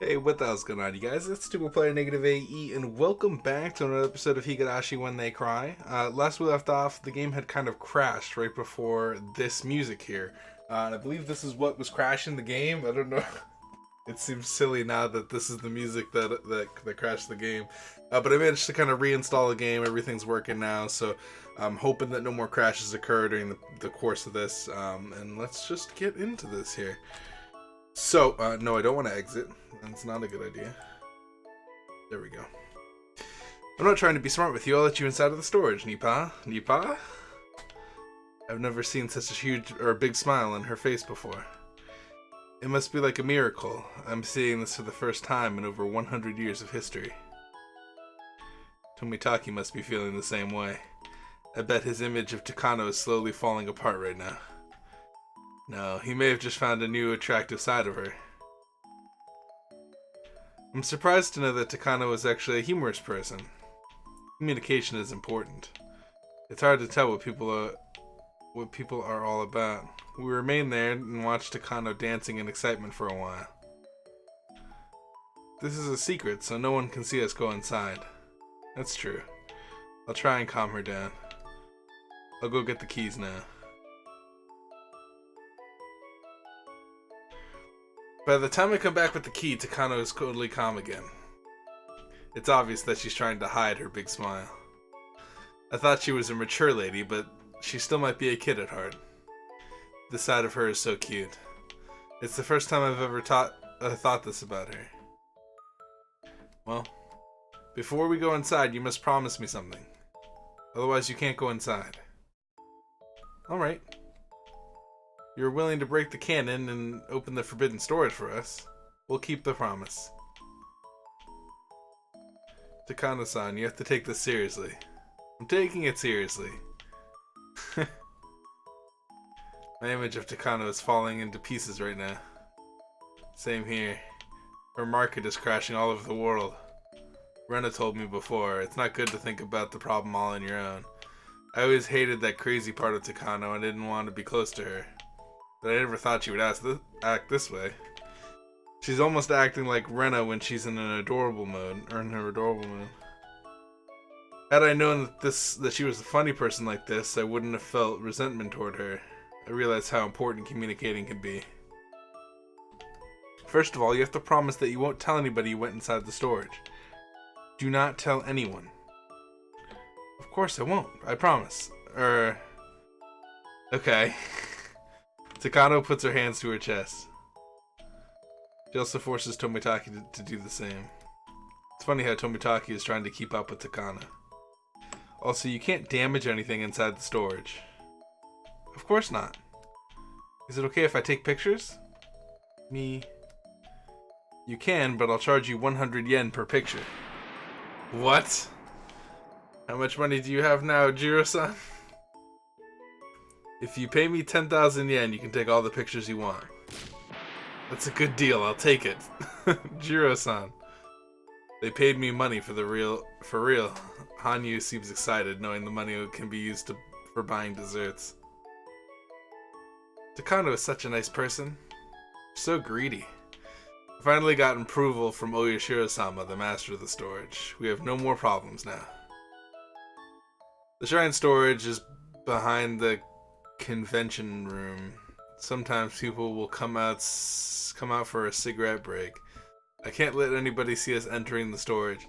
Hey, what the hell's going on, you guys? It's Stupid Player NegativeAE, and welcome back to another episode of Higurashi When They Cry. Last we left off, the game had kind of crashed right before this music here. And I believe this is what was crashing the game. I don't know. It seems silly now that this is the music that crashed the game. But I managed to kind of reinstall the game. Everything's working now, so I'm hoping that no more crashes occur during the course of this. And let's just get into this here. So, no, I don't want to exit. That's not a good idea. There we go. I'm not trying to be smart with you. I'll let you inside of the storage, Nipa. Nipa? I've never seen such a huge or a big smile on her face before. It must be like a miracle. I'm seeing this for the first time in over 100 years of history. Tomitaki must be feeling the same way. I bet his image of Takano is slowly falling apart right now. No, he may have just found a new attractive side of her. I'm surprised to know that Takano is actually a humorous person. Communication is important. It's hard to tell what people are all about. We remained there and watched Takano dancing in excitement for a while. This is a secret, so no one can see us go inside. That's true. I'll try and calm her down. I'll go get the keys now. By the time I come back with the key, Takano is totally calm again. It's obvious that she's trying to hide her big smile. I thought she was a mature lady, but she still might be a kid at heart. This side of her is so cute. It's the first time I've ever thought this about her. Well, before we go inside, you must promise me something. Otherwise, you can't go inside. Alright. You're willing to break the canon and open the forbidden storage for us. We'll keep the promise. Takano-san, you have to take this seriously. I'm taking it seriously. My image of Takano is falling into pieces right now. Same here. Her market is crashing all over the world. Rena told me before, it's not good to think about the problem all on your own. I always hated that crazy part of Takano and didn't want to be close to her. But I never thought she would act this way. She's almost acting like Rena when she's in an adorable mode, or in her adorable mood. Had I known that she was a funny person like this, I wouldn't have felt resentment toward her. I realized how important communicating can be. First of all, you have to promise that you won't tell anybody you went inside the storage. Do not tell anyone. Of course I won't. I promise. Okay. Takano puts her hands to her chest. She also forces Tomitaki to do the same. It's funny how Tomitaki is trying to keep up with Takano. Also, you can't damage anything inside the storage. Of course not. Is it okay if I take pictures? Me. You can, but I'll charge you 100 yen per picture. What? How much money do you have now, Jiro-san? If you pay me 10,000 yen, you can take all the pictures you want. That's a good deal, I'll take it. Jiro-san. They paid me money for real. Hanyu seems excited, knowing the money can be used for buying desserts. Takano is such a nice person. So greedy. I finally got approval from Oyashiro-sama, the master of the storage. We have no more problems now. The shrine storage is behind the convention room. Sometimes people will come out for a cigarette break. I can't let anybody see us entering the storage.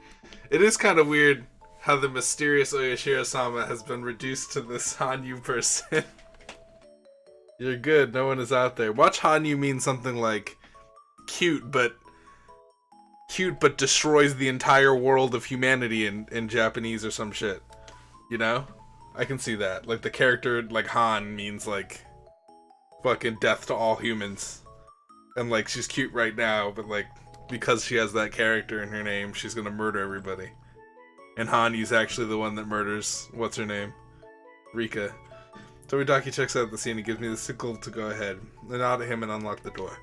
It is kind of weird how the mysterious Oyashiro-sama has been reduced to this Hanyu person. You're good, no one is out there. Watch Hanyu mean something like cute but destroys the entire world of humanity in Japanese or some shit. You know? I can see that. Like the character like Han means like fucking death to all humans. And like she's cute right now, but like because she has that character in her name, she's gonna murder everybody. And Hanyu's actually the one that murders what's her name? Rika. Tomitaki checks out the scene and gives me the signal to go ahead. I nod at him and unlock the door.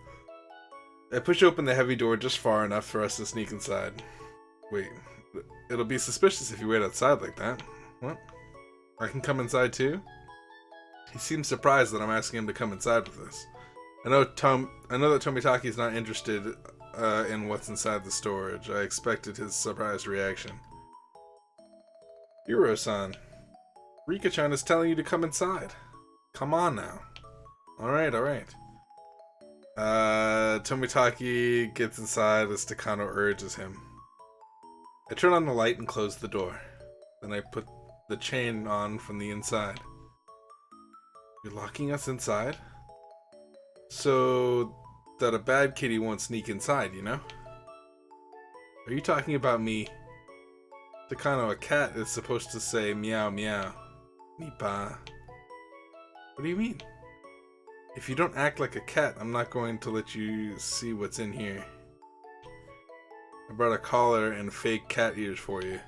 I push open the heavy door just far enough for us to sneak inside. Wait, it'll be suspicious if you wait outside like that. What? I can come inside too? He seems surprised that I'm asking him to come inside with us. I know that Tomitaki is not interested in what's inside the storage. I expected his surprised reaction. Hiro-san, Rika-chan is telling you to come inside. Come on now. Alright, alright. Tomitaki gets inside as Takano urges him. I turn on the light and close the door. Then I put the chain on from the inside. You're locking us inside? So that a bad kitty won't sneak inside, you know? Are you talking about me? Takano, a cat is supposed to say meow meow. Nipa. What do you mean? If you don't act like a cat, I'm not going to let you see what's in here. I brought a collar and fake cat ears for you.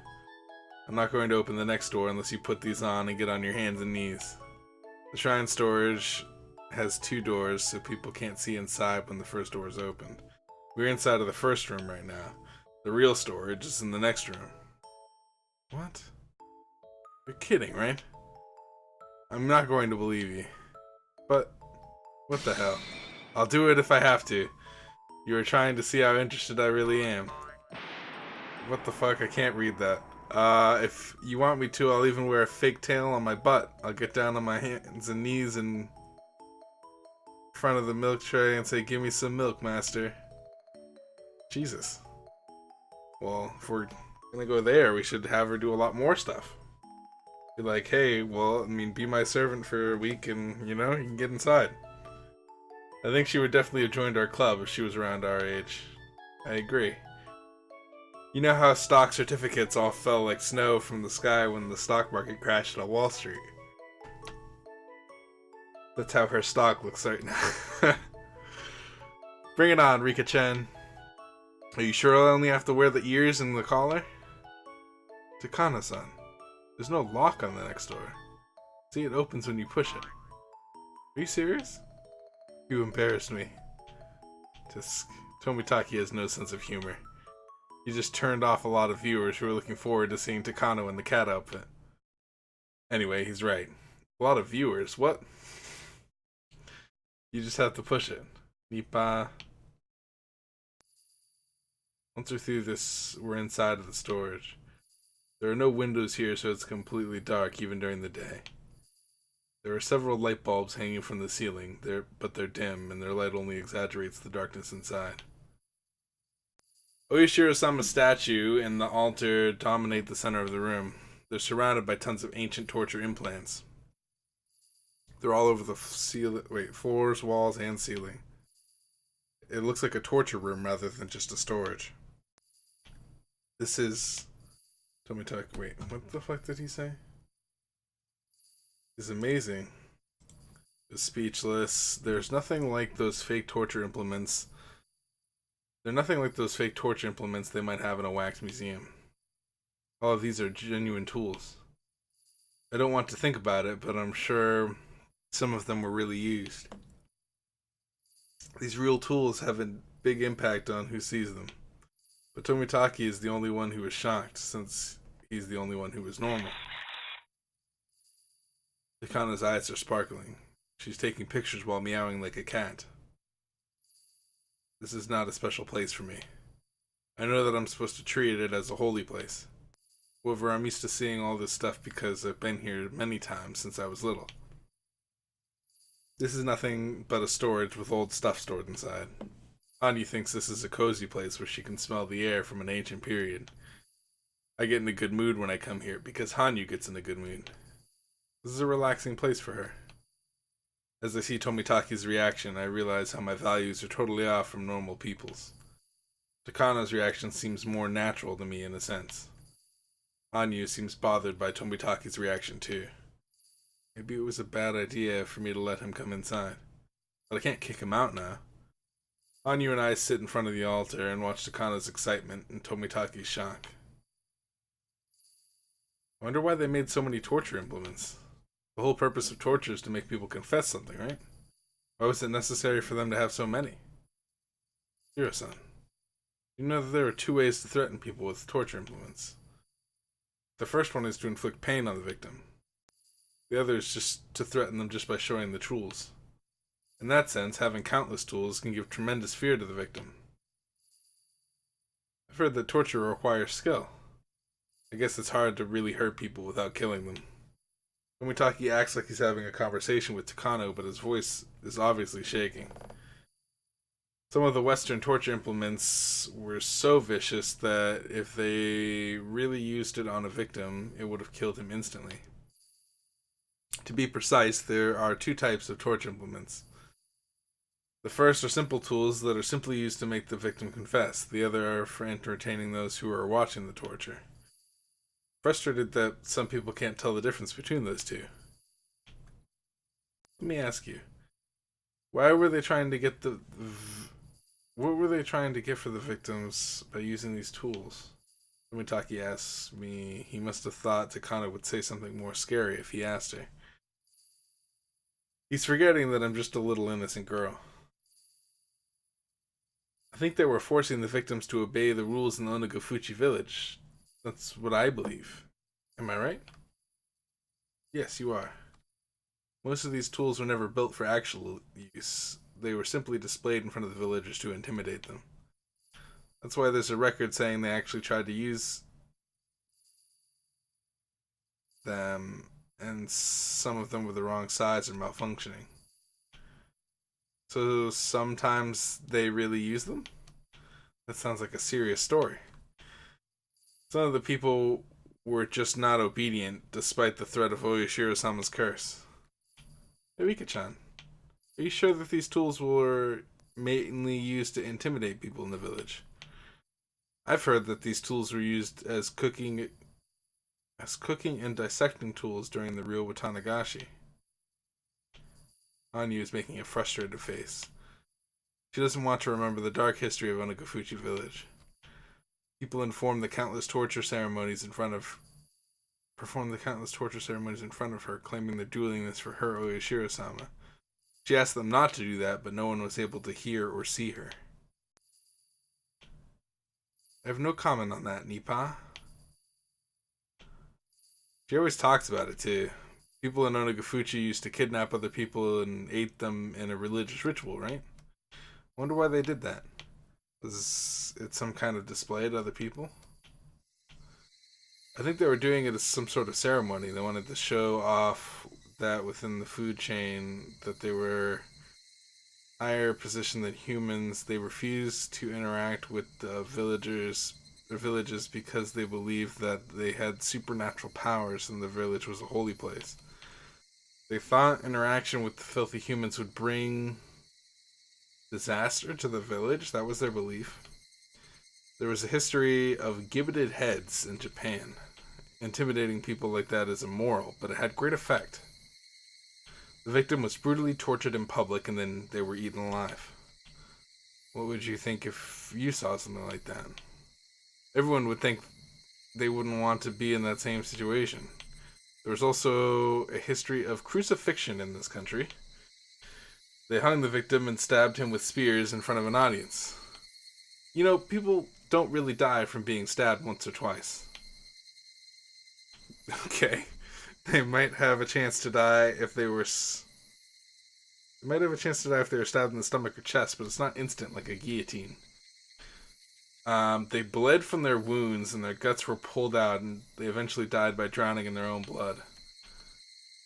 I'm not going to open the next door unless you put these on and get on your hands and knees. The shrine storage has 2 doors so people can't see inside when the first door is opened. We're inside of the first room right now. The real storage is in the next room. What? You're kidding, right? I'm not going to believe you. But, what the hell? I'll do it if I have to. You are trying to see how interested I really am. What the fuck? I can't read that. If you want me to, I'll even wear a fake tail on my butt. I'll get down on my hands and knees in front of the milk tray and say, "Give me some milk, master." Jesus. Well, if we're gonna go there, we should have her do a lot more stuff. Be like, hey, well, I mean, be my servant for a week and, you know, you can get inside. I think she would definitely have joined our club if she was around our age. I agree. You know how stock certificates all fell like snow from the sky when the stock market crashed on Wall Street? That's how her stock looks right now. Bring it on, Rika-chan. Are you sure I only have to wear the ears and the collar? Takano-san, there's no lock on the next door. See, it opens when you push it. Are you serious? You embarrassed me. Tomitaki has no sense of humor. He just turned off a lot of viewers who were looking forward to seeing Takano in the cat outfit. Anyway, he's right. A lot of viewers? What? You just have to push it. Nipa. Once we're through this, we're inside of the storage. There are no windows here, so it's completely dark even during the day. There are several light bulbs hanging from the ceiling, but they're dim, and their light only exaggerates the darkness inside. Oishiro-sama's statue and the altar dominate the center of the room. They're surrounded by tons of ancient torture implants. They're all over the floors, walls, and ceiling. It looks like a torture room rather than just a storage. This is... Tomitaki, wait, what the fuck did he say? It's amazing. It's speechless. There's nothing like those fake torture implements. They're nothing like those fake torture implements they might have in a wax museum. All of these are genuine tools. I don't want to think about it, but I'm sure some of them were really used. These real tools have a big impact on who sees them. But Tomitaki is the only one who was shocked, since he's the only one who was normal. Takana's eyes are sparkling. She's taking pictures while meowing like a cat. This is not a special place for me. I know that I'm supposed to treat it as a holy place. However, I'm used to seeing all this stuff because I've been here many times since I was little. This is nothing but a storage with old stuff stored inside. Hanyu thinks this is a cozy place where she can smell the air from an ancient period. I get in a good mood when I come here because Hanyu gets in a good mood. This is a relaxing place for her. As I see Tomitaki's reaction, I realize how my values are totally off from normal people's. Takano's reaction seems more natural to me in a sense. Hanyu seems bothered by Tomitaki's reaction too. Maybe it was a bad idea for me to let him come inside. But I can't kick him out now. Hanyu and I sit in front of the altar and watch Takano's excitement and Tomitaki's shock. I wonder why they made so many torture implements. The whole purpose of torture is to make people confess something, right? Why was it necessary for them to have so many? Hiro-san, you know that there are 2 ways to threaten people with torture implements. The first one is to inflict pain on the victim. The other is just to threaten them just by showing the tools. In that sense, having countless tools can give tremendous fear to the victim. I've heard that torture requires skill. I guess it's hard to really hurt people without killing them. Tomomitake acts like he's having a conversation with Takano, but his voice is obviously shaking. Some of the Western torture implements were so vicious that if they really used it on a victim, it would have killed him instantly. To be precise, there are two types of torture implements. The first are simple tools that are simply used to make the victim confess. The other are for entertaining those who are watching the torture. Frustrated that some people can't tell the difference between those two. Let me ask you, why were they trying to get what were they trying to get for the victims by using these tools? Tomomitake asks me. He must have thought Takano would say something more scary if he asked her. He's forgetting that I'm just a little innocent girl. I think they were forcing the victims to obey the rules in the Onagafuchi village. That's what I believe. Am I right? Yes, you are. Most of these tools were never built for actual use. They were simply displayed in front of the villagers to intimidate them. That's why there's a record saying they actually tried to use them, and some of them were the wrong size or malfunctioning. So sometimes they really use them? That sounds like a serious story. Some of the people were just not obedient, despite the threat of Oyashiro-sama's curse. Hey, Rika-chan, are you sure that these tools were mainly used to intimidate people in the village? I've heard that these tools were used as cooking and dissecting tools during the real Watanagashi. Anya is making a frustrated face. She doesn't want to remember the dark history of Onagafuchi village. People performed the countless torture ceremonies in front of her, claiming their dueling is for her Oyashiro-sama. She asked them not to do that, but no one was able to hear or see her. I have no comment on that, Nipa. She always talks about it, too. People in Onagafuchi used to kidnap other people and ate them in a religious ritual, right? I wonder why they did that. Was it some kind of display to other people? I think they were doing it as some sort of ceremony. They wanted to show off that within the food chain that they were higher position than humans. They refused to interact with the villages because they believed that they had supernatural powers and the village was a holy place. They thought interaction with the filthy humans would bring disaster to the village. That was their belief. There was a history of gibbeted heads in Japan. Intimidating people like that is immoral, but it had great effect. The victim was brutally tortured in public and then they were eaten alive. What would you think if you saw something like that? Everyone would think they wouldn't want to be in that same situation. There was also a history of crucifixion in this country. They hung the victim and stabbed him with spears in front of an audience. You know, people don't really die from being stabbed once or twice. Okay. They might have a chance to die if they were stabbed in the stomach or chest, but it's not instant like a guillotine. They bled from their wounds and their guts were pulled out, and they eventually died by drowning in their own blood.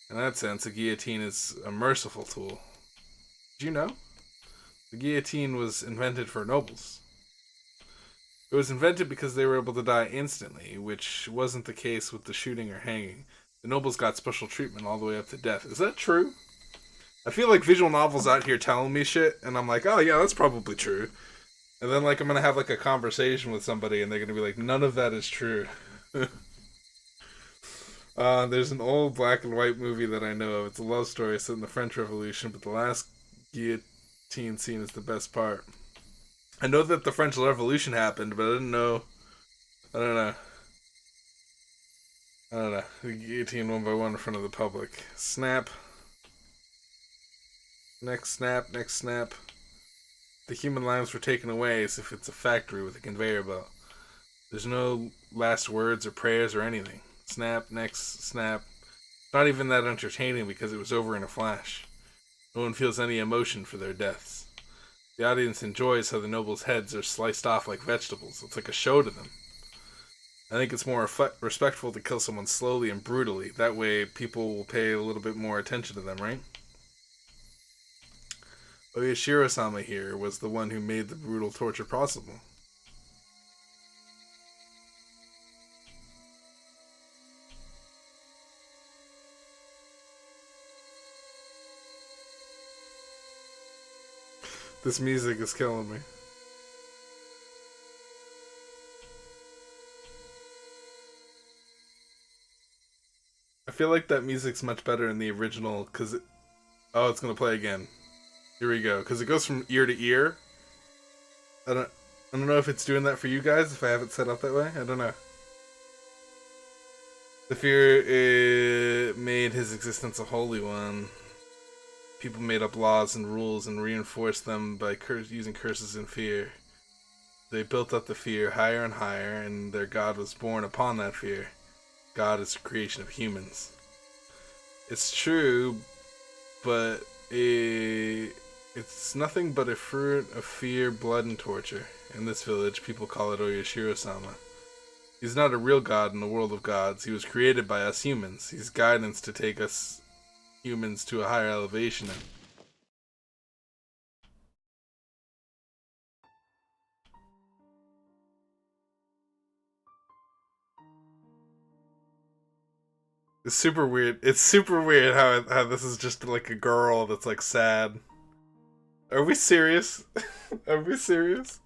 In that sense, a guillotine is a merciful tool. Did you know? The guillotine was invented for nobles. It was invented because they were able to die instantly, which wasn't the case with the shooting or hanging. The nobles got special treatment all the way up to death. Is that true? I feel like visual novels out here telling me shit, and I'm like, oh yeah, that's probably true. And then, like, I'm gonna have, like, a conversation with somebody, and they're gonna be like, none of that is true. There's an old black and white movie that I know of. It's a love story set in the French Revolution, but the last guillotine scene is the best part. I know that the French Revolution happened, but I don't know. The guillotine one by one in front of the public. Snap. Next snap, next snap. The human lives were taken away as if it's a factory with a conveyor belt. There's no last words or prayers or anything. Snap, next snap. Not even that entertaining because it was over in a flash. No one feels any emotion for their deaths. The audience enjoys how the nobles' heads are sliced off like vegetables. It's like a show to them. I think it's more respectful to kill someone slowly and brutally. That way, people will pay a little bit more attention to them, right? Oyashiro-sama here was the one who made the brutal torture possible. This music is killing me. I feel like that music's much better in the original because it... Oh, it's gonna play again. Here we go. Because it goes from ear to ear. I don't know if it's doing that for you guys, if I have it set up that way. I don't know. The fear made his existence a holy one. People made up laws and rules and reinforced them by using curses and fear. They built up the fear higher and higher, and their god was born upon that fear. God is the creation of humans. It's true, but it's nothing but a fruit of fear, blood, and torture. In this village, people call it Oyashiro-sama. He's not a real god in the world of gods. He was created by us humans. He's guidance to take us humans to a higher elevation. It's super weird. It's super weird how this is just like a girl that's like sad. Are we serious? Are we serious?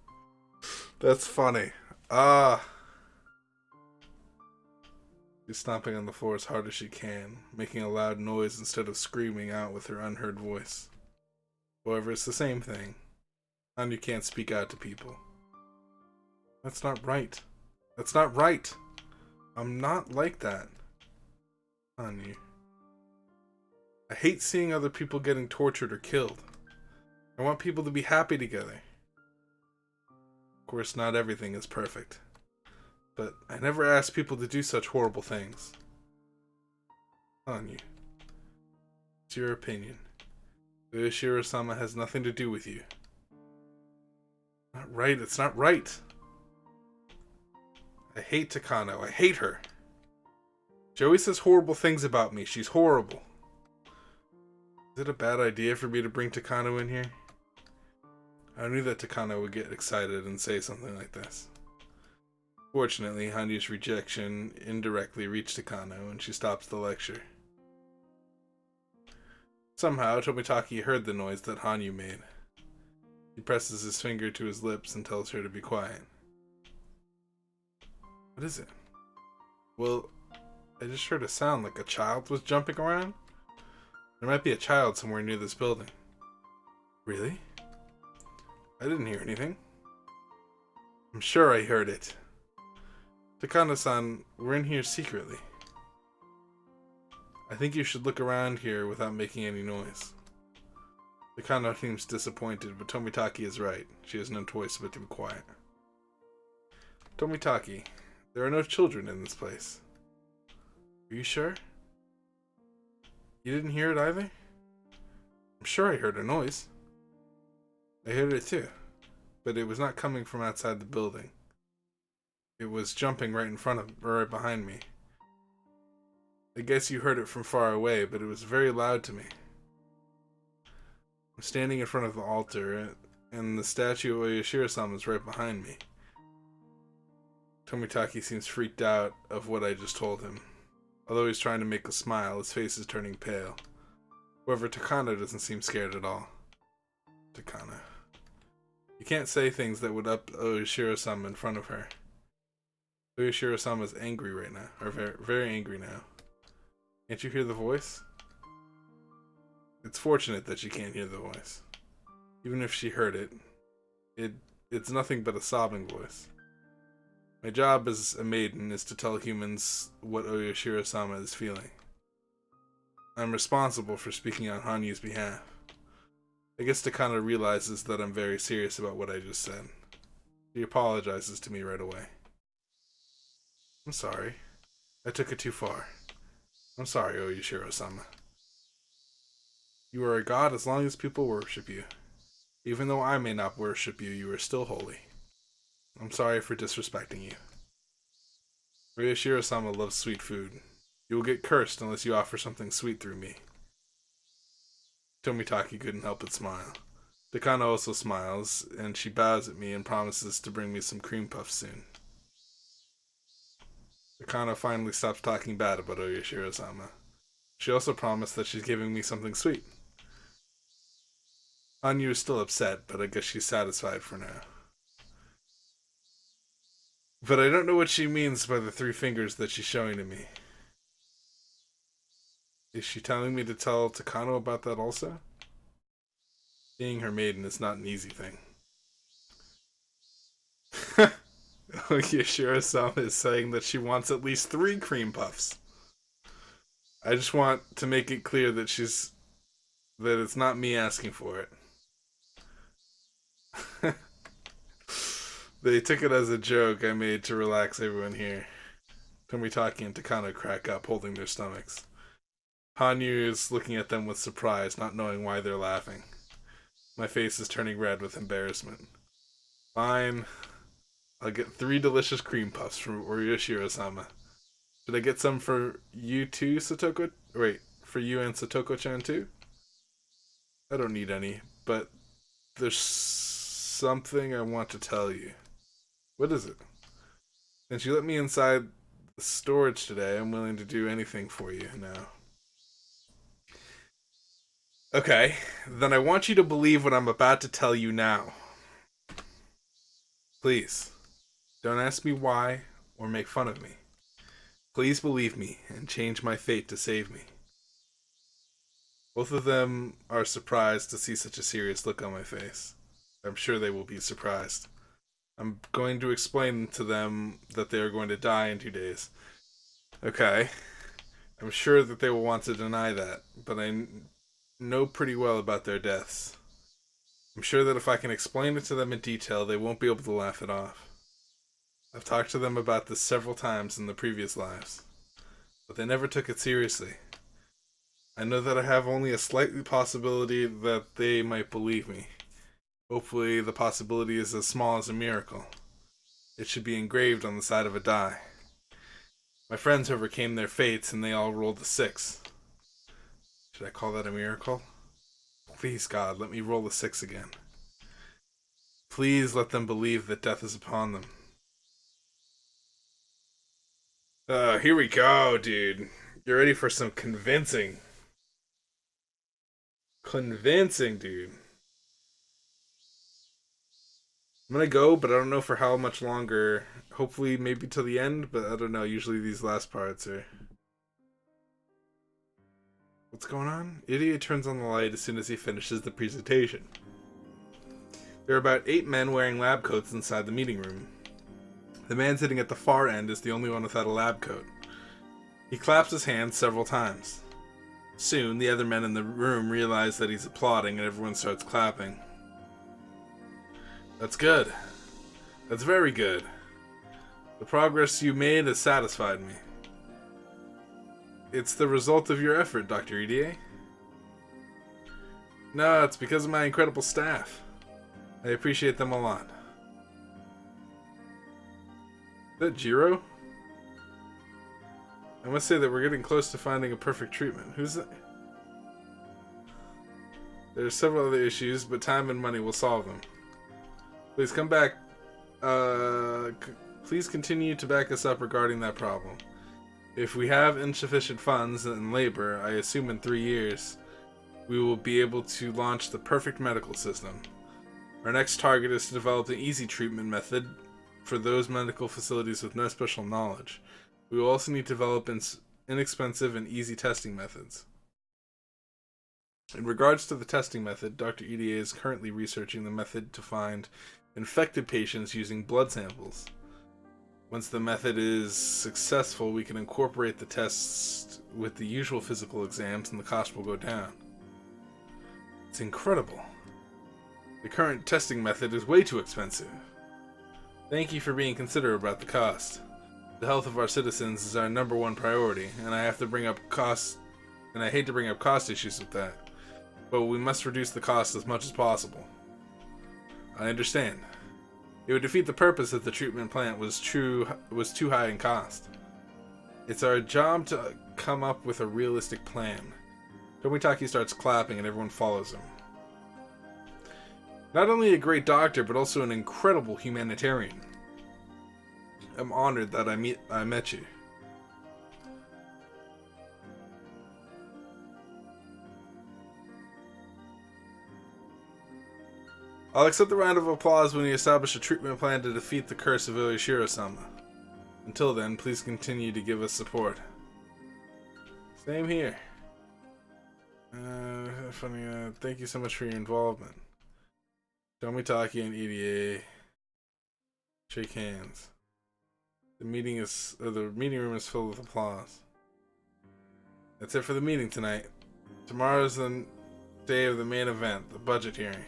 That's funny. She's stomping on the floor as hard as she can, making a loud noise instead of screaming out with her unheard voice. However, it's the same thing. And you can't speak out to people. That's not right. That's not right. I'm not like that. Hanyu. I hate seeing other people getting tortured or killed. I want people to be happy together. Of course, not everything is perfect. But I never asked people to do such horrible things. Hanyu. It's your opinion. Oyashiro-sama has nothing to do with you. Not right, it's not right. I hate Takano, I hate her. She always says horrible things about me, she's horrible. Is it a bad idea for me to bring Takano in here? I knew that Takano would get excited and say something like this. Fortunately, Hanyu's rejection indirectly reached Takano, and she stops the lecture. Somehow, Tomitaki heard the noise that Hanyu made. He presses his finger to his lips and tells her to be quiet. What is it? Well, I just heard a sound like a child was jumping around. There might be a child somewhere near this building. Really? I didn't hear anything. I'm sure I heard it. Takano-san, we're in here secretly. I think you should look around here without making any noise. Takano seems disappointed, but Tomitaki is right. She has no choice but to be quiet. Tomitaki, there are no children in this place. Are you sure? You didn't hear it either? I'm sure I heard a noise. I heard it too, but it was not coming from outside the building. It was jumping right in front of, or right behind me. I guess you heard it from far away, but it was very loud to me. I'm standing in front of the altar, and the statue of Oyashiro-sama is right behind me. Tomitaki seems freaked out of what I just told him. Although he's trying to make a smile, his face is turning pale. However, Takano doesn't seem scared at all. Takano. You can't say things that would up Oyashiro-sama in front of her. Oyashiro-sama is angry right now, or very, very angry now. Can't you hear the voice? It's fortunate that she can't hear the voice. Even if she heard it, it's nothing but a sobbing voice. My job as a maiden is to tell humans what Oyashiro-sama is feeling. I'm responsible for speaking on Hanyu's behalf. I guess Takano realizes that I'm very serious about what I just said. He apologizes to me right away. I'm sorry. I took it too far. I'm sorry, Oyashiro-sama. You are a god as long as people worship you. Even though I may not worship you, you are still holy. I'm sorry for disrespecting you. Ryushiro-sama loves sweet food. You will get cursed unless you offer something sweet through me. Tomitaki couldn't help but smile. Takano also smiles, and she bows at me and promises to bring me some cream puffs soon. Takano finally stops talking bad about Ryushiro-sama. She also promised that she's giving me something sweet. Hanyu is still upset, but I guess she's satisfied for now. But I don't know what she means by the 3 fingers that she's showing to me. Is she telling me to tell Takano about that also? Being her maiden is not an easy thing. Yashiro-sama is saying that she wants at least 3 cream puffs. I just want to make it clear that that it's not me asking for it. They took it as a joke I made to relax everyone here. Tomitaki and Takano crack up, holding their stomachs. Hanyu is looking at them with surprise, not knowing why they're laughing. My face is turning red with embarrassment. Fine. I'll get 3 delicious cream puffs from Ryushiro-sama. Should I get some for you too, Satoko? Wait, for you and Satoko-chan too? I don't need any, but there's something I want to tell you. What is it? Since you let me inside the storage today, I'm willing to do anything for you now. Okay, then I want you to believe what I'm about to tell you now. Please, don't ask me why or make fun of me. Please believe me and change my fate to save me. Both of them are surprised to see such a serious look on my face. I'm sure they will be surprised. I'm going to explain to them that they are going to die in 2 days. Okay. I'm sure that they will want to deny that, but I know pretty well about their deaths. I'm sure that if I can explain it to them in detail, they won't be able to laugh it off. I've talked to them about this several times in the previous lives, but they never took it seriously. I know that I have only a slight possibility that they might believe me. Hopefully the possibility is as small as a miracle. It should be engraved on the side of a die. My friends overcame their fates and they all rolled a 6. Should I call that a miracle? Please, God, let me roll a 6 again. Please let them believe that death is upon them. Here we go, dude. You're ready for some convincing. Convincing, dude. I'm gonna go, but I don't know for how much longer. Hopefully, maybe till the end, but I don't know. Usually these last parts are... What's going on? Idiot turns on the light as soon as he finishes the presentation. There are about 8 men wearing lab coats inside the meeting room. The man sitting at the far end is the only one without a lab coat. He claps his hands several times. Soon, the other men in the room realize that he's applauding and everyone starts clapping. That's good. That's very good. The progress you made has satisfied me. It's the result of your effort, Dr. EDA. No, it's because of my incredible staff. I appreciate them a lot. Is that Jiro? I must say that we're getting close to finding a perfect treatment. Who's that? There are several other issues, but time and money will solve them. Please come back. Please continue to back us up regarding that problem. If we have insufficient funds and labor, I assume in 3 years, we will be able to launch the perfect medical system. Our next target is to develop an easy treatment method for those medical facilities with no special knowledge. We will also need to develop inexpensive and easy testing methods. In regards to the testing method, Dr. EDA is currently researching the method to find infected patients using blood samples. Once the method is successful, we can incorporate the tests with the usual physical exams and the cost will go down. It's incredible. The current testing method is way too expensive. Thank you for being considerate about the cost. The health of our citizens is our #1 priority, and I hate to bring up cost issues with that. But we must reduce the cost as much as possible. I understand. It would defeat the purpose if the treatment plant was too high in cost. It's our job to come up with a realistic plan. Tomitaki starts clapping and everyone follows him. Not only a great doctor, but also an incredible humanitarian. I'm honored that I met you. I'll accept the round of applause when you establish a treatment plan to defeat the curse of Oishiro-sama. Until then, please continue to give us support. Same here. Thank you so much for your involvement. Tomitaki and EDA shake hands. The meeting room is filled with applause. That's it for the meeting tonight. Tomorrow's the day of the main event, the budget hearing.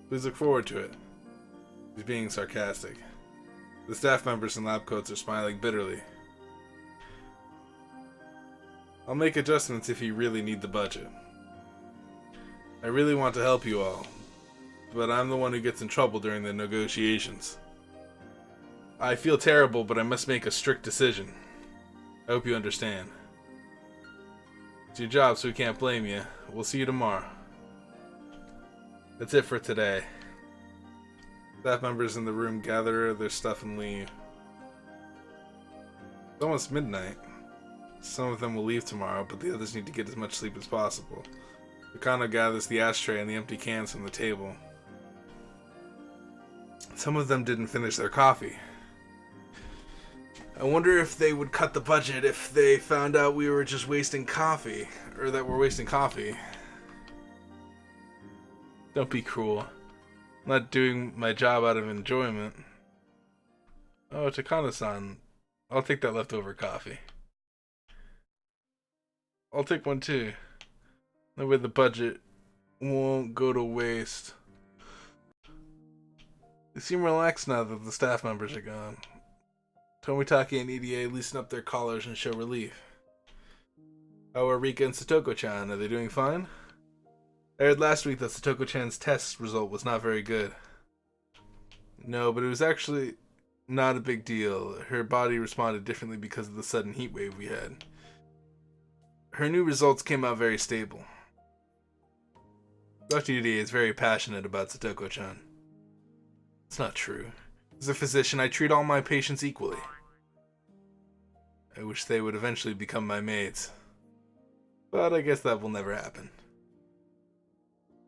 Please look forward to it. He's being sarcastic. The staff members in lab coats are smiling bitterly. I'll make adjustments if you really need the budget. I really want to help you all, but I'm the one who gets in trouble during the negotiations. I feel terrible, but I must make a strict decision. I hope you understand. It's your job, so we can't blame you. We'll see you tomorrow. That's it for today. Staff members in the room gather their stuff and leave. It's almost midnight. Some of them will leave tomorrow, but the others need to get as much sleep as possible. Rika gathers the ashtray and the empty cans from the table. Some of them didn't finish their coffee. I wonder if they would cut the budget if they found out we were just wasting coffee, or that we're wasting coffee. Don't be cruel. I'm not doing my job out of enjoyment. Oh, Takano-san. I'll take that leftover coffee. I'll take one too. That way the budget won't go to waste. They seem relaxed now that the staff members are gone. Tomitaki and EDA loosen up their collars and show relief. How are Rika and Satoko-chan? Are they doing fine? I heard last week that Satoko-chan's test result was not very good. No, but it was actually not a big deal. Her body responded differently because of the sudden heat wave we had. Her new results came out very stable. Dr. EDA is very passionate about Satoko-chan. It's not true. As a physician, I treat all my patients equally. I wish they would eventually become my maids. But I guess that will never happen.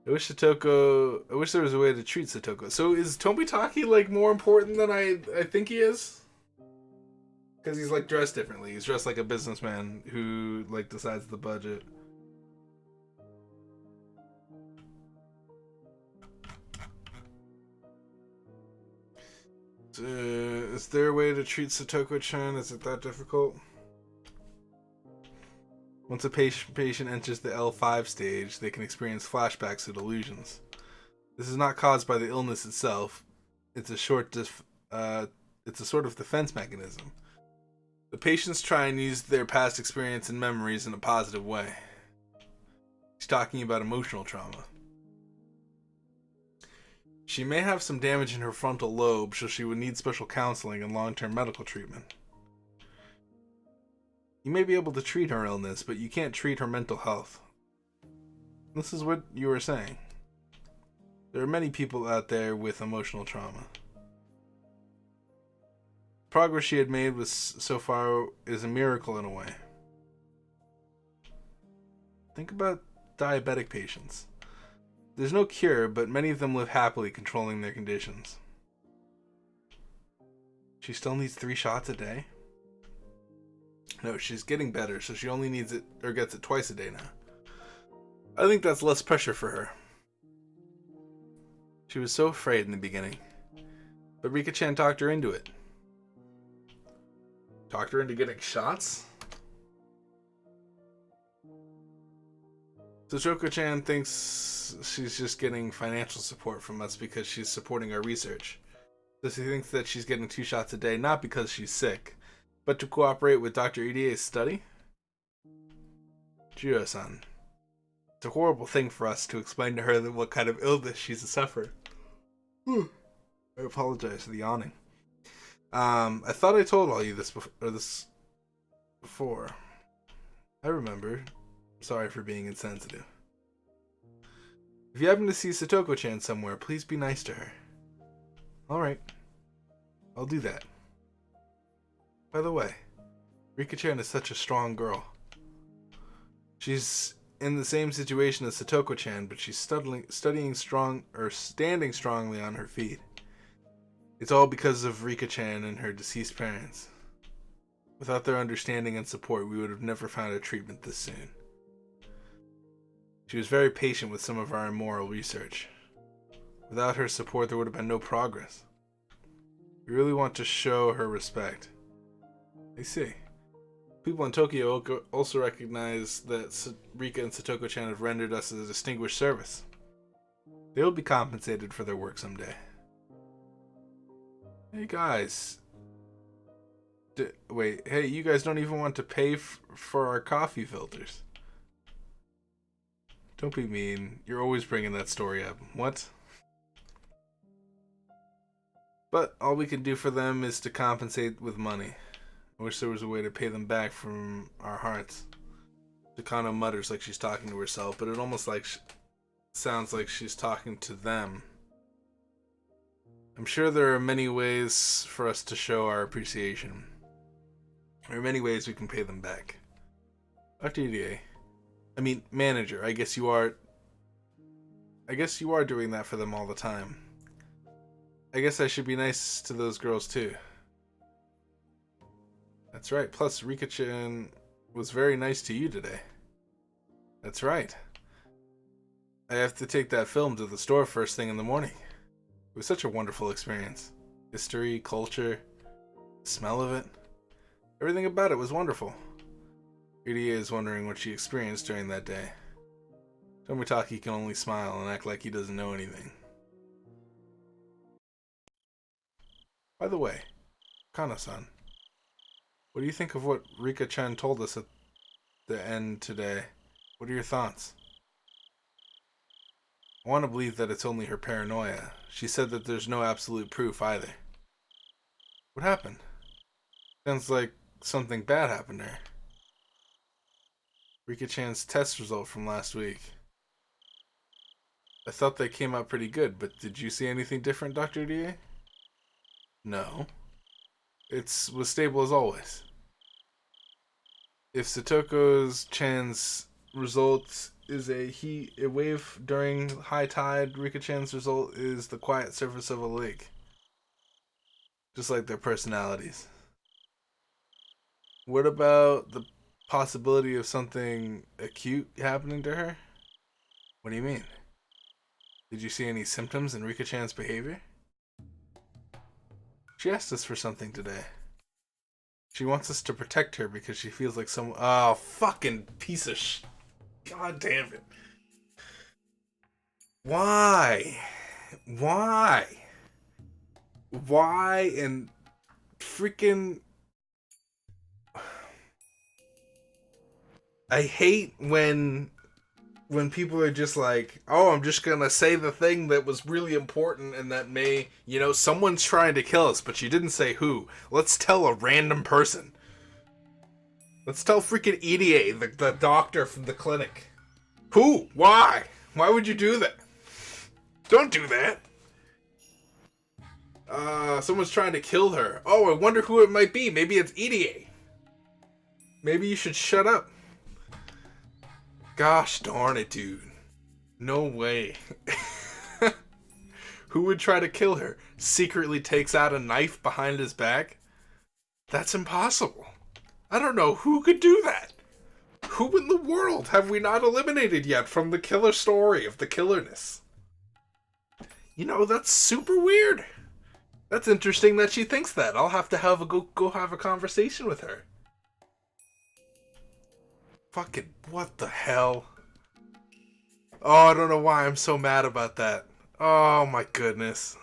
I wish there was a way to treat Satoko. So is Tomitaki like more important than I think he is? Because he's like dressed differently. He's dressed like a businessman who like decides the budget. Is there a way to treat Satoko-chan? Is it that difficult? Once a patient enters the L5 stage, they can experience flashbacks or delusions. This is not caused by the illness itself. It's a sort of defense mechanism. The patients try and use their past experience and memories in a positive way. He's talking about emotional trauma. She may have some damage in her frontal lobe, so she would need special counseling and long-term medical treatment. You may be able to treat her illness, but you can't treat her mental health. This is what you were saying. There are many people out there with emotional trauma. The progress she had made so far is a miracle in a way. Think about diabetic patients. There's no cure, but many of them live happily controlling their conditions. She still needs 3 shots a day? No, she's getting better, so she only needs it, or gets it twice a day now. I think that's less pressure for her. She was so afraid in the beginning, but Rika-chan talked her into it. Talked her into getting shots? So Satoko-chan thinks she's just getting financial support from us because she's supporting our research. So she thinks that she's getting 2 shots a day, not because she's sick, but to cooperate with Dr. EDA's study? Jiro-san, it's a horrible thing for us to explain to her that what kind of illness she's suffering. I apologize for the yawning. I thought I told all you this before. I remember. Sorry for being insensitive. If you happen to see Satoko-chan somewhere, please be nice to her. Alright. I'll do that. By the way, Rika-chan is such a strong girl. She's in the same situation as Satoko-chan, but she's standing strongly on her feet. It's all because of Rika-chan and her deceased parents. Without their understanding and support, we would have never found a treatment this soon. She was very patient with some of our immoral research. Without her support, there would have been no progress. We really want to show her respect. I see. People in Tokyo also recognize that Rika and Satoko-chan have rendered us a distinguished service. They will be compensated for their work someday. Hey guys. Wait, hey, you guys don't even want to pay for our coffee filters. Don't be mean. You're always bringing that story up. What? But all we can do for them is to compensate with money. I wish there was a way to pay them back from our hearts. Takano mutters like she's talking to herself, but it almost sounds like she's talking to them. I'm sure there are many ways for us to show our appreciation. There are many ways we can pay them back. Dr. EDA. I mean, manager, I guess you are doing that for them all the time. I guess I should be nice to those girls too. That's right. Plus, Rika-chan was very nice to you today. That's right. I have to take that film to the store first thing in the morning. It was such a wonderful experience. History, culture, the smell of it. Everything about it was wonderful. Irie is wondering what she experienced during that day. Tomitaki can only smile and act like he doesn't know anything. By the way, Kana-san, what do you think of what Rika-chan told us at the end today? What are your thoughts? I want to believe that it's only her paranoia. She said that there's no absolute proof either. What happened? Sounds like something bad happened to her. Rika-chan's test result from last week. I thought they came out pretty good, but did you see anything different, Dr. DA? No. It was stable as always. If Satoko-chan's result is a wave during high tide, Rika-chan's result is the quiet surface of a lake. Just like their personalities. What about the possibility of something acute happening to her? What do you mean? Did you see any symptoms in Rika-chan's behavior? She asked us for something today. She wants us to protect her because she feels like some... Oh, fucking piece of God damn it. Why? Why? Why and freaking... I hate when people are just like, oh, I'm just gonna say the thing that was really important and that may, someone's trying to kill us, but you didn't say who. Let's tell a random person. Let's tell freaking EDA, the doctor from the clinic. Who? Why? Why would you do that? Don't do that. Someone's trying to kill her. Oh, I wonder who it might be. Maybe it's EDA. Maybe you should shut up. Gosh darn it, dude. No way. Who would try to kill her? Secretly takes out a knife behind his back? That's impossible. I don't know who could do that. Who in the world have we not eliminated yet from the killer story of the killerness? That's super weird. That's interesting that she thinks that. I'll have to go have a conversation with her. Fucking, what the hell? Oh, I don't know why I'm so mad about that. Oh my goodness.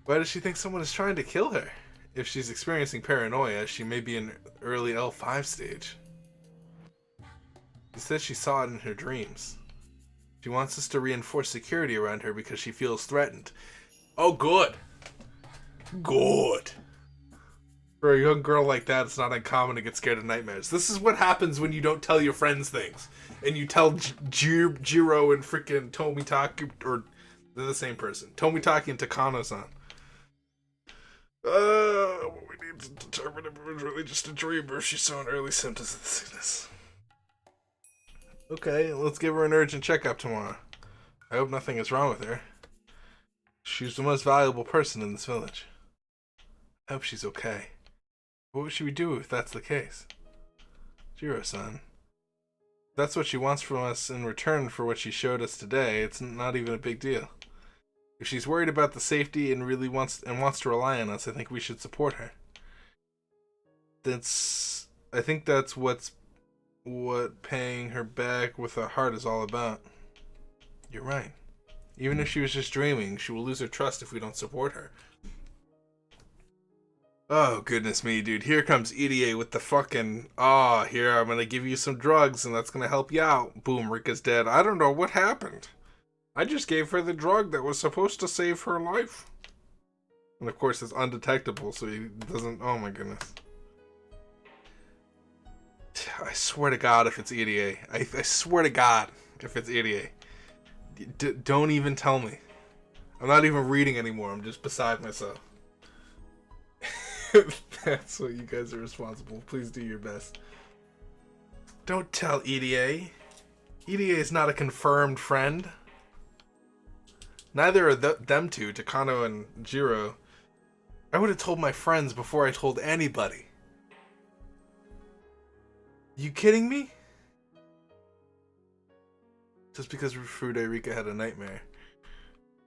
Why does she think someone is trying to kill her? If she's experiencing paranoia, she may be in early L5 stage. She said she saw it in her dreams. She wants us to reinforce security around her because she feels threatened. Oh, good. Good. For a young girl like that, it's not uncommon to get scared of nightmares. This is what happens when you don't tell your friends things. And you tell Jiro and freaking Tomitaki, or they're the same person. Tomitaki and Takano-san. We need to determine if it was really just a dream or if she's showing early symptoms of the sickness. Okay, let's give her an urgent checkup tomorrow. I hope nothing is wrong with her. She's the most valuable person in this village. I hope she's okay. What should we do if that's the case? Jiro-san. If that's what she wants from us in return for what she showed us today, it's not even a big deal. If she's worried about the safety and really wants to rely on us, I think we should support her. I think that's what paying her back with our heart is all about. You're right. Even if she was just dreaming, she will lose her trust if we don't support her. Oh, goodness me, dude. Here comes EDA with the fucking, here, I'm gonna give you some drugs and that's gonna help you out. Boom, Rika's dead. I don't know what happened. I just gave her the drug that was supposed to save her life. And of course, it's undetectable, so he doesn't, oh my goodness. I swear to God if it's EDA. I swear to God if it's EDA. Don't even tell me. I'm not even reading anymore. I'm just beside myself. That's what you guys are responsible. Please do your best. Don't tell EDA. EDA is not a confirmed friend. Neither are them two, Takano and Jiro. I would have told my friends before I told anybody. You kidding me? Just because Rika had a nightmare.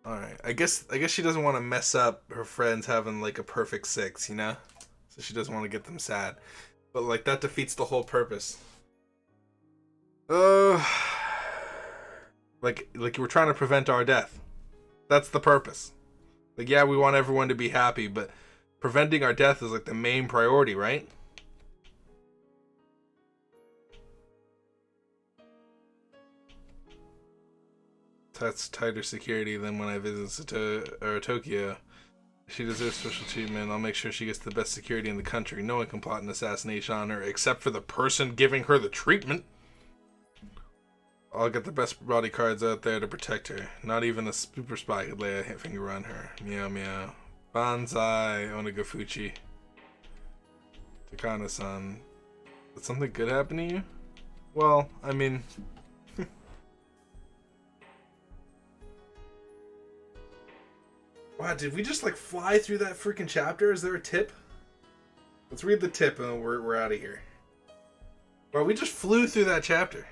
Alright, I guess she doesn't want to mess up her friends having like a perfect 6, you know? So she doesn't want to get them sad. But like that defeats the whole purpose. Like we're trying to prevent our death. That's the purpose. Like, yeah, we want everyone to be happy, but preventing our death is like the main priority, right? That's tighter security than when I visit Tokyo. She deserves special treatment. I'll make sure she gets the best security in the country. No one can plot an assassination on her except for the person giving her the treatment. I'll get the best bodyguards out there to protect her. Not even a super spy could lay a finger on her. Meow meow. Banzai, Onagafuchi. Takano-san. Did something good happen to you? Well, I mean... Wow, did we just like fly through that freaking chapter? Is there a tip? Let's read the tip and we're out of here. Wow, we just flew through that chapter.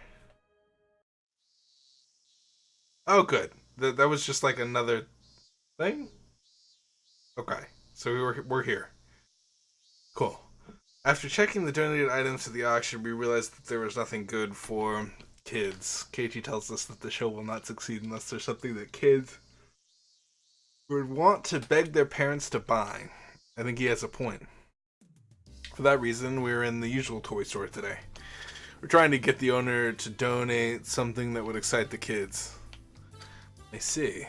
Oh, good. That was just like another thing? Okay, so we're here. Cool. After checking the donated items to the auction, we realized that there was nothing good for kids. Keiichi tells us that the show will not succeed unless there's something that kids would want to beg their parents to buy. I think he has a point. For that reason, we're in the usual toy store today. We're trying to get the owner to donate something that would excite the kids. I see.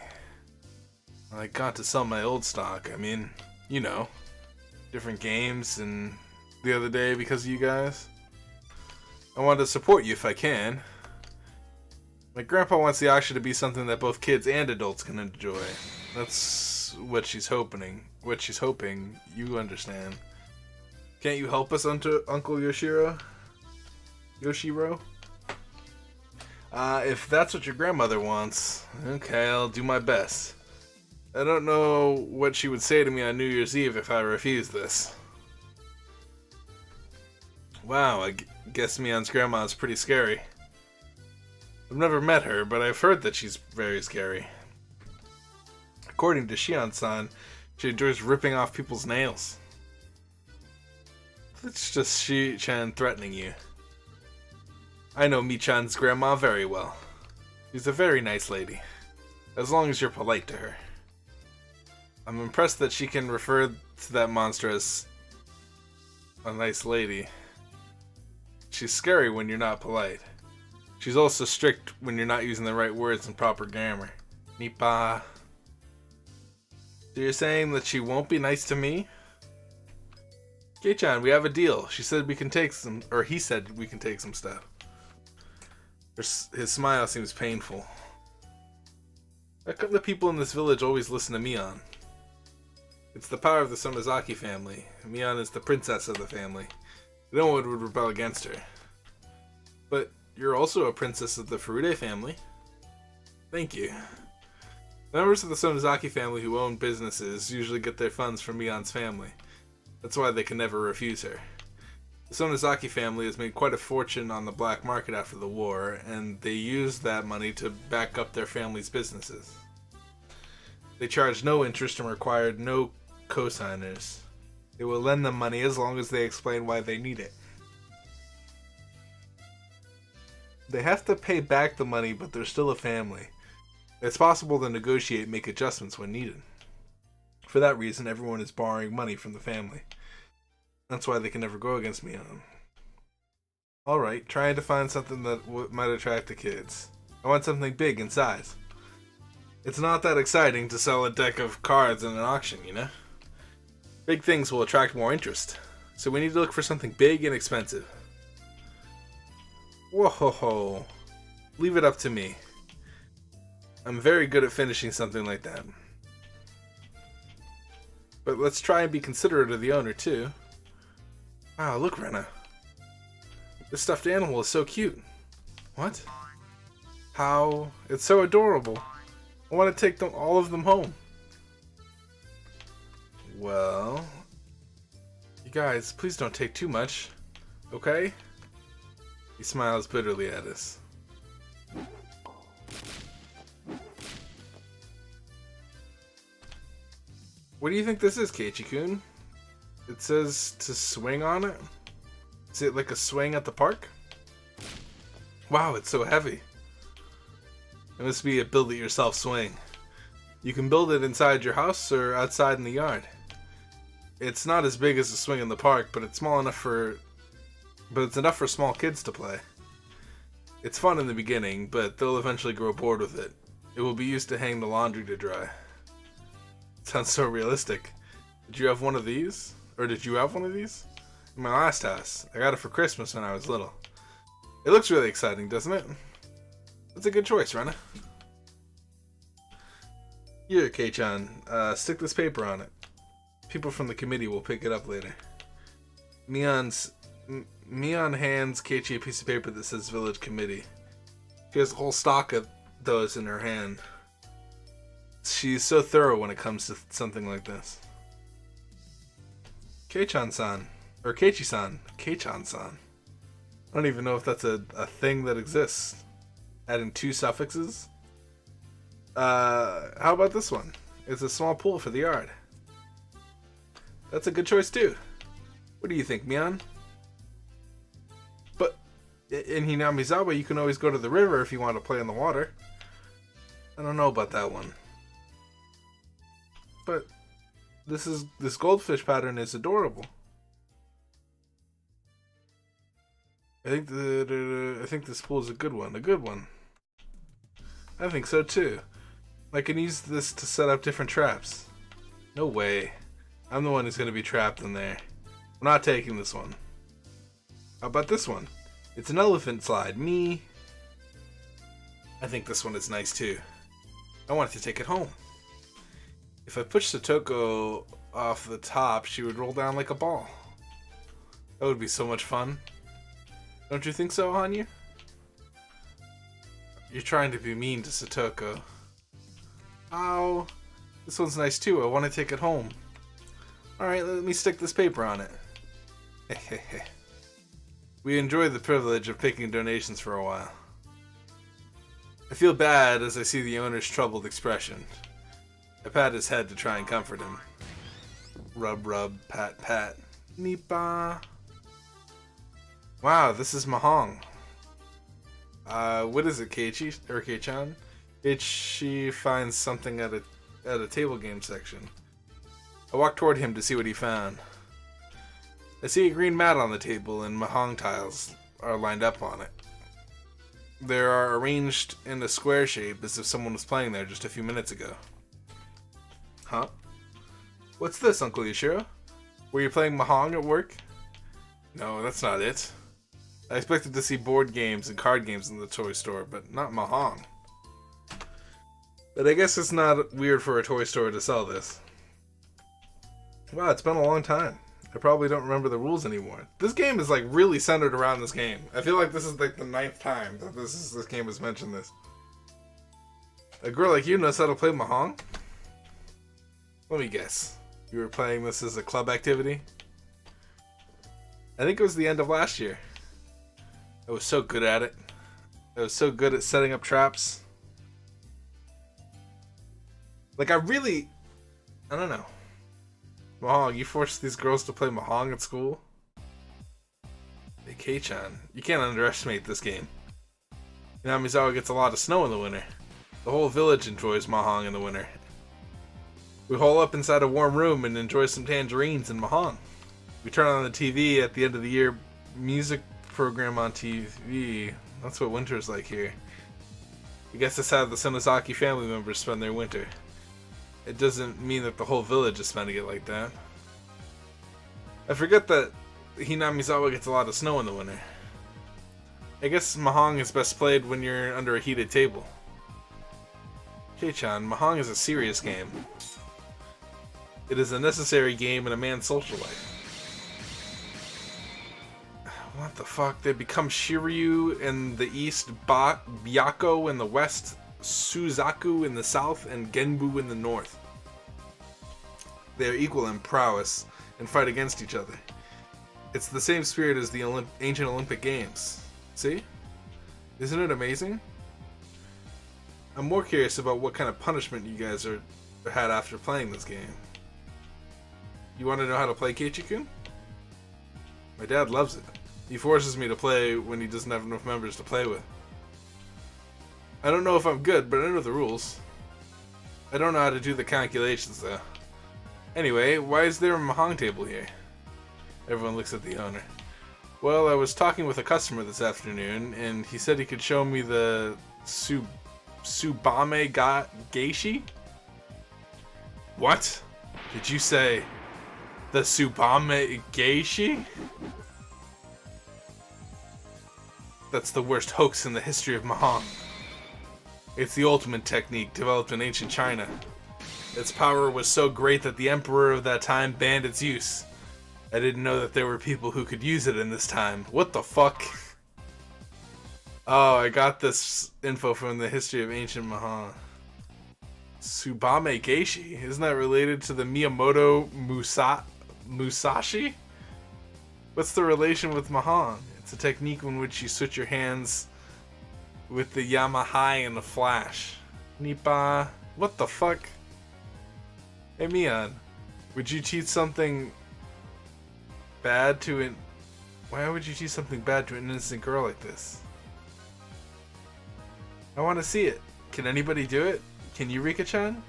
I got to sell my old stock. I mean, you know, different games and the other day because of you guys. I want to support you if I can. My grandpa wants the auction to be something that both kids and adults can enjoy. That's what she's hoping. You understand. Can't you help us, Uncle Yoshiro? If that's what your grandmother wants, okay, I'll do my best. I don't know what she would say to me on New Year's Eve if I refused this. Wow, I guess Mion's grandma is pretty scary. I've never met her, but I've heard that she's very scary. According to Shion-san, she enjoys ripping off people's nails. That's just Shi-chan threatening you. I know Mi-chan's grandma very well. She's a very nice lady, as long as you're polite to her. I'm impressed that she can refer to that monster as a nice lady. She's scary when you're not polite. She's also strict when you're not using the right words and proper grammar. Nipa. So you're saying that she won't be nice to me? Kei-chan, we have a deal. She said we can take some, or he said we can take some stuff. His smile seems painful. How come the people in this village always listen to Mion? It's the power of the Sonozaki family. Mion is the princess of the family. No one would rebel against her. But you're also a princess of the Furude family. Thank you. Members of the Sonozaki family who own businesses usually get their funds from Mion's family. That's why they can never refuse her. The Sonozaki family has made quite a fortune on the black market after the war, and they use that money to back up their family's businesses. They charge no interest and require no co-signers. They will lend them money as long as they explain why they need it. They have to pay back the money, but they're still a family. It's possible to negotiate and make adjustments when needed. For that reason, everyone is borrowing money from the family. That's why they can never go against me. Alright, trying to find something that might attract the kids. I want something big in size. It's not that exciting to sell a deck of cards in an auction, you know? Big things will attract more interest. So we need to look for something big and expensive. Whoa-ho-ho. Leave it up to me. I'm very good at finishing something like that. But let's try and be considerate of the owner, too. Wow, look, Rena. This stuffed animal is so cute. What? How? It's so adorable. I want to take all of them home. Well... You guys, please don't take too much. Okay? He smiles bitterly at us. What do you think this is, Keiichi-kun? It says to swing on it? Is it like a swing at the park? Wow, it's so heavy. It must be a build-it-yourself swing. You can build it inside your house or outside in the yard. It's not as big as a swing in the park, but it's small enough it's enough for small kids to play. It's fun in the beginning, but they'll eventually grow bored with it. It will be used to hang the laundry to dry. It sounds so realistic. Did you have one of these? Or did you have one of these? In my last house. I got it for Christmas when I was little. It looks really exciting, doesn't it? That's a good choice, Rena. Here, Kei-chan. Stick this paper on it. People from the committee will pick it up later. Mion hands Keiichi a piece of paper that says Village Committee. She has a whole stock of those in her hand. She's so thorough when it comes to something like this. Kei-chan-san. Or Keiichi-san. Kei-chan-san. I don't even know if that's a thing that exists. Adding two suffixes. How about this one? It's a small pool for the yard. That's a good choice too. What do you think, Mion? But in Hinamizawa, you can always go to the river if you want to play in the water. I don't know about that one. But this goldfish pattern is adorable. I think this pool is a good one. A good one. I think so too. I can use this to set up different traps. No way. I'm the one who's going to be trapped in there. I'm not taking this one. How about this one? It's an elephant slide. Me. I think this one is nice too. I wanted to take it home. If I pushed Satoko off the top, she would roll down like a ball. That would be so much fun. Don't you think so, Hanyu? You're trying to be mean to Satoko. Ow. This one's nice too. I want to take it home. Alright, let me stick this paper on it. We enjoy the privilege of picking donations for a while. I feel bad as I see the owner's troubled expression. I pat his head to try and comfort him. Rub, rub, pat, pat. Nipa. Wow, this is Mahong. What is it, Keiichi or Kei-chan? She finds something at a table game section. I walk toward him to see what he found. I see a green mat on the table and Mahong tiles are lined up on it. They are arranged in a square shape as if someone was playing there just a few minutes ago. Huh? What's this, Uncle Yashiro? Were you playing Mahjong at work? No, that's not it. I expected to see board games and card games in the toy store, but not Mahjong. But I guess it's not weird for a toy store to sell this. Wow, it's been a long time. I probably don't remember the rules anymore. This game is like really centered around this game. I feel like this is like the 9th time that this game has mentioned this. A girl like you knows how to play Mahjong? Let me guess. You were playing this as a club activity? I think it was the end of last year. I was so good at it. I was so good at setting up traps. Like I don't know. Mahjong, you forced these girls to play Mahjong at school? Hey, Kei-chan, you can't underestimate this game. Hinamizawa gets a lot of snow in the winter. The whole village enjoys Mahjong in the winter. We hole up inside a warm room and enjoy some tangerines and Mahjong. We turn on the TV at the end of the year music program on TV. That's what winter's like here. I guess that's how the Sonozaki family members spend their winter. It doesn't mean that the whole village is spending it like that. I forget that Hinamizawa gets a lot of snow in the winter. I guess Mahjong is best played when you're under a heated table. Kei-chan, Mahjong is a serious game. It is a necessary game in a man's social life. What the fuck? They become Shiryu in the east, Byako in the west, Suzaku in the south, and Genbu in the north. They are equal in prowess and fight against each other. It's the same spirit as the ancient Olympic Games. See? Isn't it amazing? I'm more curious about what kind of punishment you guys had after playing this game. You want to know how to play, Keiichi-kun? My dad loves it. He forces me to play when he doesn't have enough members to play with. I don't know if I'm good, but I know the rules. I don't know how to do the calculations, though. Anyway, why is there a Mahjong table here? Everyone looks at the owner. Well, I was talking with a customer this afternoon, and he said he could show me the Tsubame Geishi? What? Did you say the Tsubame Geishi? That's the worst hoax in the history of Mahjong. It's the ultimate technique developed in ancient China. Its power was so great that the emperor of that time banned its use. I didn't know that there were people who could use it in this time. What the fuck? Oh, I got this info from the history of ancient Mahjong. Tsubame Geishi? Isn't that related to the Miyamoto Musashi? What's the relation with Mahjong? It's a technique in which you switch your hands with the Yamahai and the flash. Nippa. What the fuck? Hey Mion, would you teach something bad to an... Why would you teach something bad to an innocent girl like this? I want to see it. Can anybody do it? Can you, Rika-chan?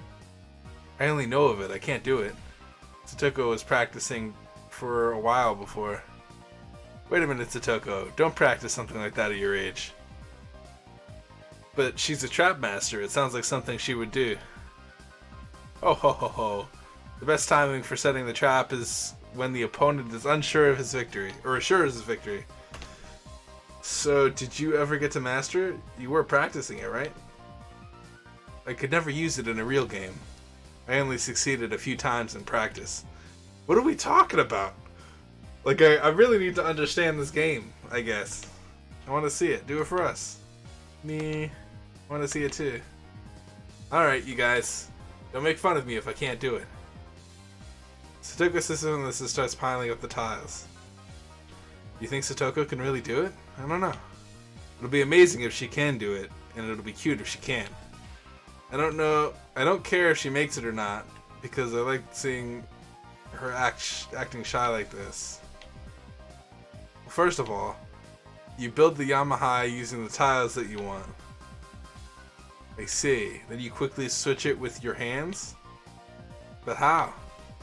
I only know of it. I can't do it. Satoko was practicing for a while before. Wait a minute, Satoko. Don't practice something like that at your age. But she's a trap master. It sounds like something she would do. Oh ho ho ho. The best timing for setting the trap is when the opponent is unsure of his victory. Or sure of his victory. So, did you ever get to master it? You were practicing it, right? I could never use it in a real game. I only succeeded a few times in practice. What are we talking about? Like, I really need to understand this game, I guess. I want to see it. Do it for us. Me. I want to see it too. Alright, you guys. Don't make fun of me if I can't do it. Satoko sits on this and starts piling up the tiles. You think Satoko can really do it? I don't know. It'll be amazing if she can do it, and it'll be cute if she can. I don't know. I don't care if she makes it or not, because I like seeing her acting shy like this. First of all, you build the Yamahai using the tiles that you want. I see. Then you quickly switch it with your hands? But how?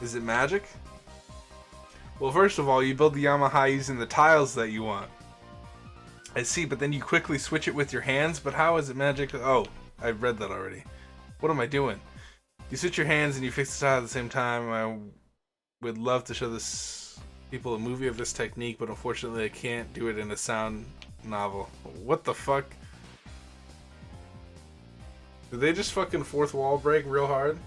Is it magic? Well, first of all, you build the Yamahai using the tiles that you want. I see, but then you quickly switch it with your hands? But how is it magic? Oh, I read that already. What am I doing? You switch your hands and you fix the tile at the same time. would love to show this people a movie of this technique, but unfortunately I can't do it in a sound novel. What the fuck? Did they just fucking fourth wall break real hard?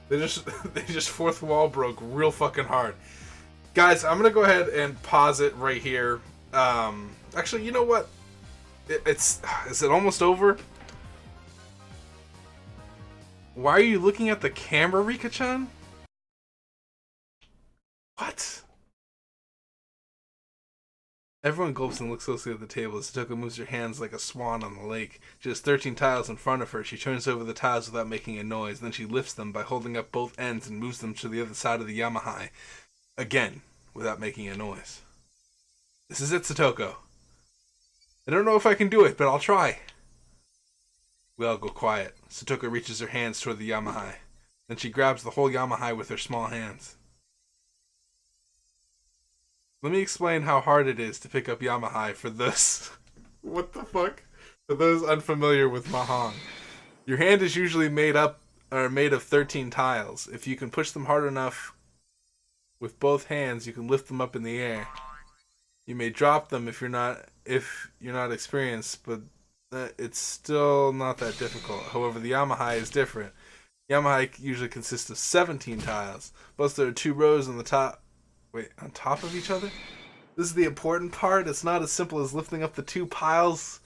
They just fourth wall broke real fucking hard. Guys, I'm gonna go ahead and pause it right here. Actually, you know what? Is it almost over? Why are you looking at the camera, Rika-chan? What? Everyone gulps and looks closely at the table as Satoko moves her hands like a swan on the lake. She has 13 tiles in front of her. She turns over the tiles without making a noise. Then she lifts them by holding up both ends and moves them to the other side of the Yamahai. Again, without making a noise. This is it, Satoko. I don't know if I can do it, but I'll try. We all go quiet. Satoko reaches her hands toward the Yamahai. Then she grabs the whole Yamahai with her small hands. Let me explain how hard it is to pick up Yamahai for those... What the fuck? For those unfamiliar with Mahang. Your hand is usually made of 13 tiles. If you can push them hard enough with both hands, you can lift them up in the air. You may drop them if you're not experienced, but it's still not that difficult. However, the Yamahai is different. Yamahai usually consists of 17 tiles. Plus, there are 2 rows on the top. Wait, on top of each other? This is the important part. It's not as simple as lifting up the 2 piles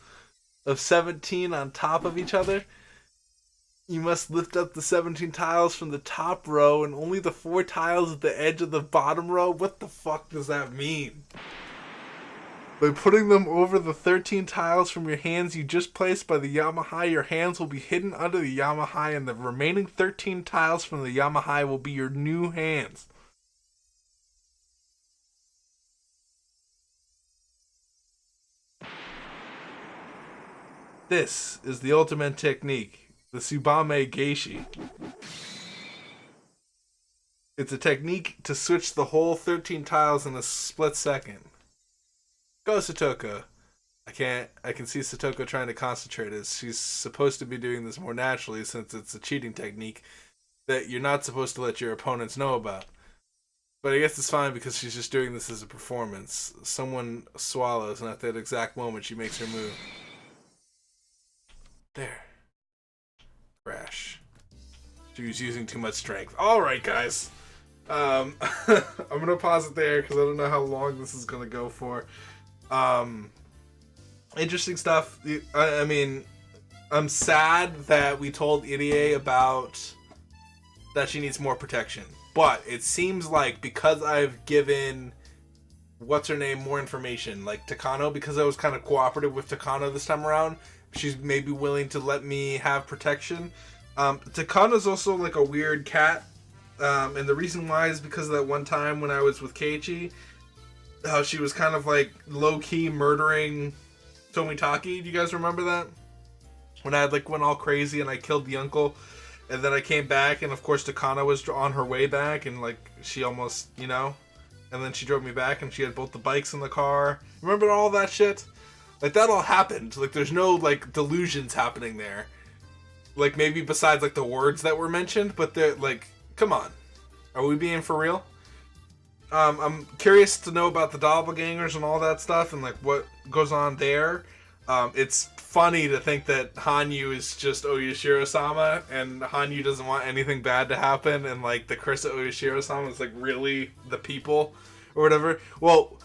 of 17 on top of each other. You must lift up the 17 tiles from the top row and only the 4 tiles at the edge of the bottom row. What the fuck does that mean? By putting them over the 13 tiles from your hands you just placed by the Yamahai, your hands will be hidden under the Yamahai and the remaining 13 tiles from the Yamahai will be your new hands. This is the ultimate technique, the Tsubame Geishi. It's a technique to switch the whole 13 tiles in a split second. Go, Satoko. I can see Satoko trying to concentrate as she's supposed to be doing this more naturally since it's a cheating technique that you're not supposed to let your opponents know about. But I guess it's fine because she's just doing this as a performance. Someone swallows and at that exact moment she makes her move. There. Crash. She was using too much strength. Alright, guys. I'm gonna pause it there because I don't know how long this is gonna go for. Interesting stuff. I mean, I'm sad that we told Irie about that she needs more protection. But it seems like because I've given what's-her-name more information, like Takano, because I was kind of cooperative with Takano this time around, she's maybe willing to let me have protection. Takano's also like a weird cat. And the reason why is because of that one time when I was with Keiichi, how she was kind of like low-key murdering Tomitaki. Do you guys remember that? When I had like went all crazy and I killed the uncle, and then I came back and of course Takano was on her way back and like she almost, and then she drove me back and she had both the bikes in the car. Remember all that shit? Like that all happened. Like there's no like delusions happening there. Like maybe besides like the words that were mentioned, but they're like, come on. Are we being for real? I'm curious to know about the doppelgangers and all that stuff and like what goes on there. It's funny to think that Hanyu is just Oyashiro-sama and Hanyu doesn't want anything bad to happen and like the curse of Oyashiro-sama is like really the people or whatever. Well,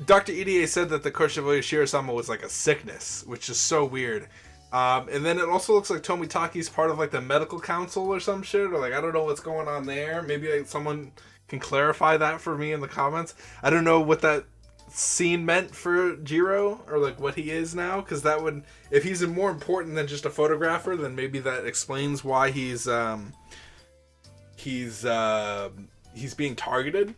Dr. Irie said that the curse of Oyashiro-sama was like a sickness, which is so weird. And then it also looks like Tomitaki's part of like the medical council or some shit, or like I don't know what's going on there. Maybe like, someone can clarify that for me in the comments. I don't know what that scene meant for Jiro or like what he is now, because that would, if he's more important than just a photographer, then maybe that explains why he's being targeted.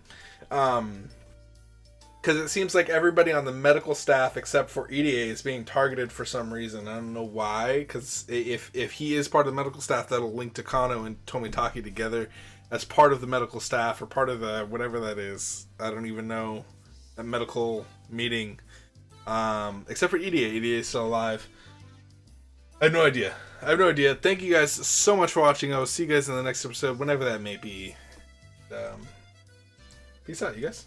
Because it seems like everybody on the medical staff except for Irie is being targeted for some reason. I don't know why, because if he is part of the medical staff, that'll link Takano and Tomitaki together as part of the medical staff or part of the whatever that is. I don't even know. That medical meeting. Except for Irie. Irie is still alive. I have no idea. I have no idea. Thank you guys so much for watching. I will see you guys in the next episode, whenever that may be. Peace out, you guys.